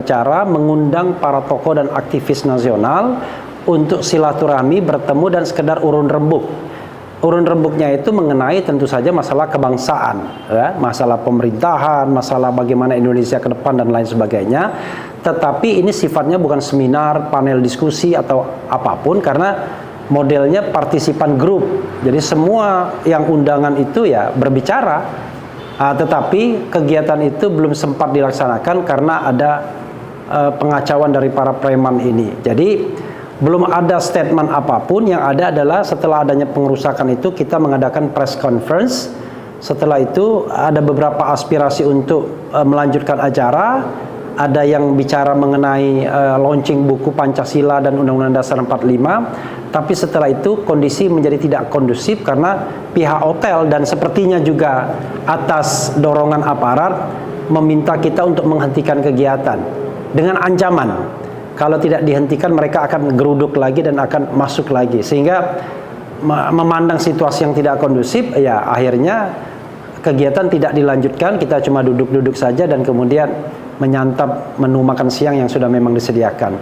cara mengundang para tokoh dan aktivis nasional untuk silaturahmi, bertemu dan sekedar urun rembuk. Urun rembuknya itu mengenai tentu saja masalah kebangsaan, ya, masalah pemerintahan, masalah bagaimana Indonesia ke depan dan lain sebagainya. Tetapi ini sifatnya bukan seminar, panel diskusi atau apapun, karena modelnya partisipan grup. Jadi semua yang undangan itu ya berbicara, tetapi kegiatan itu belum sempat dilaksanakan karena ada pengacauan dari para preman ini. Jadi belum ada statement apapun. Yang ada adalah setelah adanya pengerusakan itu kita mengadakan press conference. Setelah itu ada beberapa aspirasi untuk melanjutkan acara. Ada yang bicara mengenai launching buku Pancasila dan Undang-Undang Dasar 45. Tapi setelah itu kondisi menjadi tidak kondusif karena pihak hotel dan sepertinya juga atas dorongan aparat meminta kita untuk menghentikan kegiatan dengan ancaman kalau tidak dihentikan mereka akan geruduk lagi dan akan masuk lagi, sehingga memandang situasi yang tidak kondusif, ya akhirnya kegiatan tidak dilanjutkan. Kita cuma duduk-duduk saja dan kemudian menyantap menu makan siang yang sudah memang disediakan.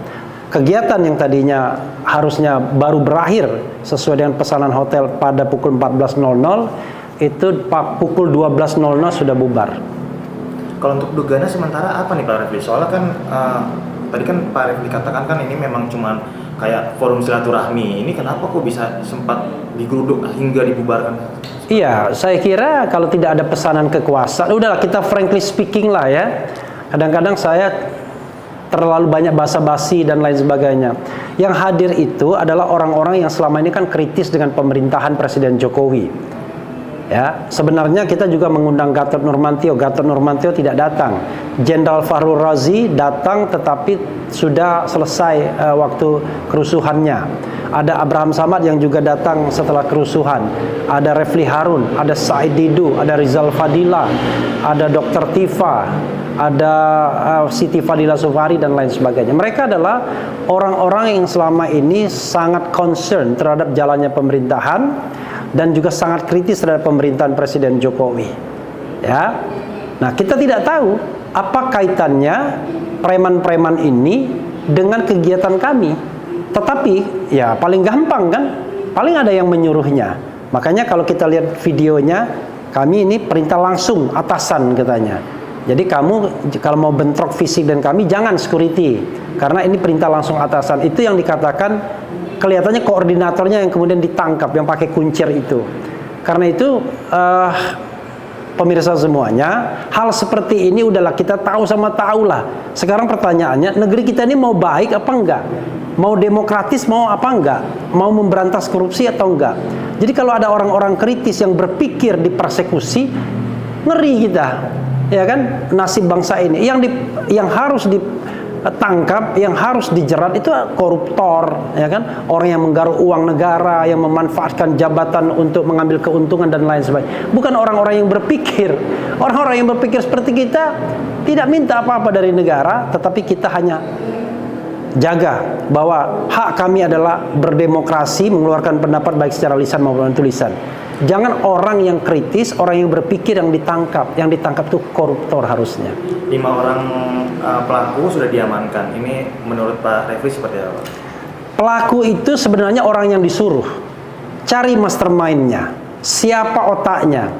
Kegiatan yang tadinya harusnya baru berakhir sesuai dengan pesanan hotel pada pukul 14.00 itu pukul 12.00 sudah bubar. Kalau untuk dugaannya sementara apa nih Pak Refli? Soalnya kan tadi kan Pak Refli katakan kan ini memang cuma kayak forum silaturahmi. Ini kenapa kok bisa sempat digeruduk hingga dibubarkan? Iya, saya kira kalau tidak ada pesanan kekuasaan, udahlah kita frankly speaking lah ya. Kadang-kadang saya terlalu banyak basa-basi dan lain sebagainya. Yang hadir itu adalah orang-orang yang selama ini kan kritis dengan pemerintahan Presiden Jokowi. Ya, sebenarnya kita juga mengundang Gatot Nurmantio. Gatot Nurmantio tidak datang. Jenderal Fahrul Razi datang tetapi sudah selesai waktu kerusuhannya. Ada Abraham Samad yang juga datang setelah kerusuhan. Ada Refli Harun, ada Said Didu, ada Rizal Fadila, ada Dr. Tifa, ada Siti Fadila Sufari dan lain sebagainya. Mereka adalah orang-orang yang selama ini sangat concern terhadap jalannya pemerintahan dan juga sangat kritis terhadap pemerintahan Presiden Jokowi. Ya, nah kita tidak tahu apa kaitannya preman-preman ini dengan kegiatan kami. Tetapi ya paling gampang kan, paling ada yang menyuruhnya. Makanya kalau kita lihat videonya, kami ini perintah langsung atasan katanya. Jadi kamu kalau mau bentrok fisik dan kami jangan security, karena ini perintah langsung atasan. Itu yang dikatakan kelihatannya koordinatornya yang kemudian ditangkap, yang pakai kuncir itu. Karena itu pemirsa semuanya, hal seperti ini udahlah kita tahu sama tahu lah. Sekarang pertanyaannya, negeri kita ini mau baik apa enggak? Mau demokratis mau apa enggak? Mau memberantas korupsi atau enggak? Jadi kalau ada orang-orang kritis yang berpikir dipersekusi, ngeri kita. Ya kan, nasib bangsa ini yang harus ditangkap, yang harus dijerat itu koruptor, ya kan, orang yang menggaruk uang negara, yang memanfaatkan jabatan untuk mengambil keuntungan dan lain sebagainya. Bukan orang-orang yang berpikir. Orang-orang yang berpikir seperti kita tidak minta apa-apa dari negara, tetapi kita hanya jaga bahwa hak kami adalah berdemokrasi, mengeluarkan pendapat baik secara lisan maupun tulisan. Jangan orang yang kritis, orang yang berpikir yang ditangkap. Yang ditangkap itu koruptor harusnya. 5 orang pelaku sudah diamankan. Ini menurut Pak Refli seperti apa? Pelaku itu sebenarnya orang yang disuruh. Cari mastermind-nya. Siapa otaknya.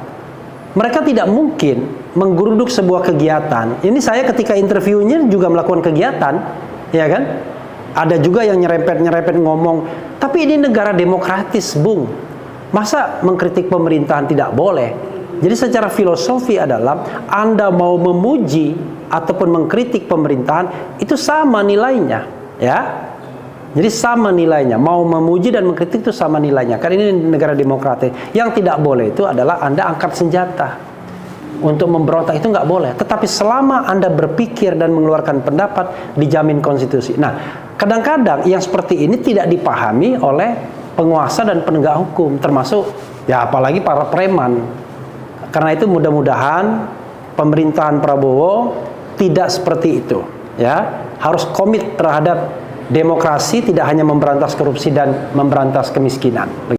Mereka tidak mungkin menggeruduk sebuah kegiatan. Ini saya ketika interviewnya juga melakukan kegiatan. Ya kan? Ada juga yang nyerempet-nyerempet ngomong. Tapi ini negara demokratis, Bung. Masa mengkritik pemerintahan tidak boleh? Jadi secara filosofi adalah Anda mau memuji ataupun mengkritik pemerintahan itu sama nilainya, ya. Jadi sama nilainya. Mau memuji dan mengkritik itu sama nilainya. Karena ini negara demokratis. Yang tidak boleh itu adalah Anda angkat senjata untuk memberontak, itu nggak boleh. Tetapi selama Anda berpikir dan mengeluarkan pendapat, dijamin konstitusi. Nah, kadang-kadang yang seperti ini tidak dipahami oleh penguasa dan penegak hukum, termasuk ya apalagi para preman. Karena itu mudah-mudahan pemerintahan Prabowo tidak seperti itu, ya. Harus komit terhadap demokrasi, tidak hanya memberantas korupsi dan memberantas kemiskinan.